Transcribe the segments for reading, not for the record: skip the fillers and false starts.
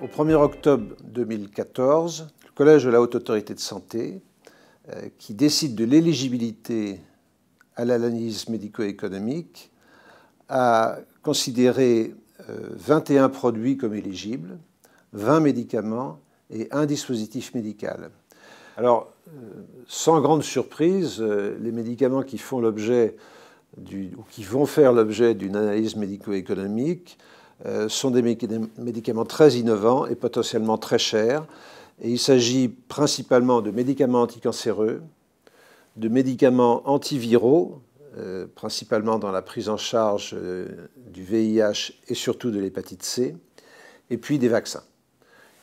Au 1er octobre 2014, le Collège de la Haute Autorité de Santé, qui décide de l'éligibilité à l'analyse médico-économique, a considéré 21 produits comme éligibles, 20 médicaments et un dispositif médical. Alors, sans grande surprise, les médicaments qui font l'objet ou qui vont faire l'objet d'une analyse médico-économique sont des médicaments très innovants et potentiellement très chers. Et il s'agit principalement de médicaments anticancéreux, de médicaments antiviraux, principalement dans la prise en charge du VIH et surtout de l'hépatite C, et puis des vaccins.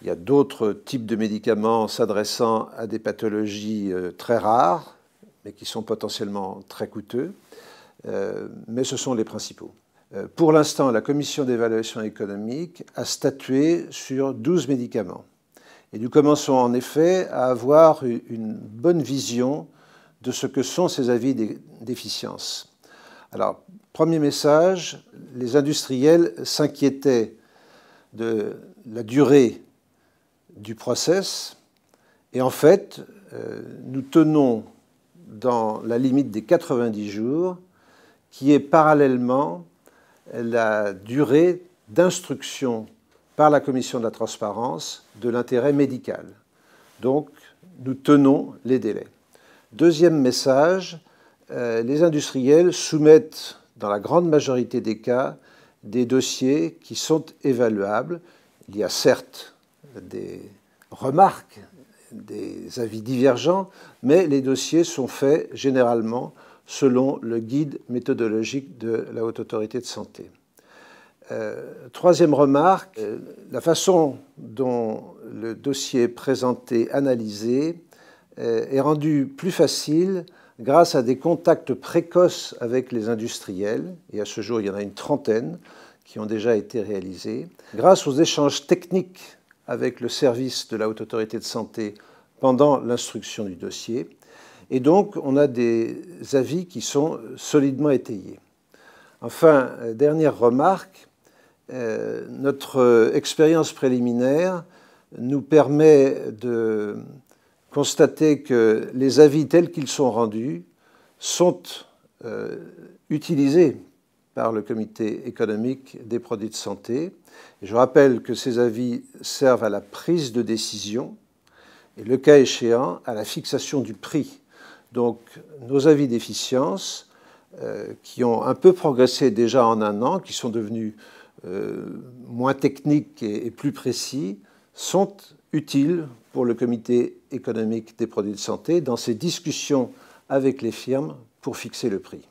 Il y a d'autres types de médicaments s'adressant à des pathologies très rares, mais qui sont potentiellement très coûteux, mais ce sont les principaux. Pour l'instant, la Commission d'évaluation économique a statué sur 12 médicaments. Et nous commençons en effet à avoir une bonne vision de ce que sont ces avis d'efficience. Alors, premier message, les industriels s'inquiétaient de la durée du process, et en fait, nous tenons dans la limite des 90 jours, qui est parallèlement la durée d'instruction par la Commission de la transparence de l'intérêt médical. Donc, nous tenons les délais. Deuxième message, les industriels soumettent, dans la grande majorité des cas, des dossiers qui sont évaluables. Il y a certes des remarques, des avis divergents, mais les dossiers sont faits généralement selon le guide méthodologique de la Haute Autorité de Santé. Troisième remarque, la façon dont le dossier est présenté, analysé, est rendue plus facile grâce à des contacts précoces avec les industriels, et à ce jour il y en a une trentaine qui ont déjà été réalisés, grâce aux échanges techniques avec le service de la Haute Autorité de Santé pendant l'instruction du dossier, et donc on a des avis qui sont solidement étayés. Enfin, dernière remarque, notre expérience préliminaire nous permet de constater que les avis tels qu'ils sont rendus sont utilisés par le Comité économique des produits de santé. Et je rappelle que ces avis servent à la prise de décision et, le cas échéant, à la fixation du prix. Donc, nos avis d'efficience, qui ont un peu progressé déjà en un an, qui sont devenus moins techniques et plus précis, sont utiles pour le Comité économique des produits de santé dans ses discussions avec les firmes pour fixer le prix.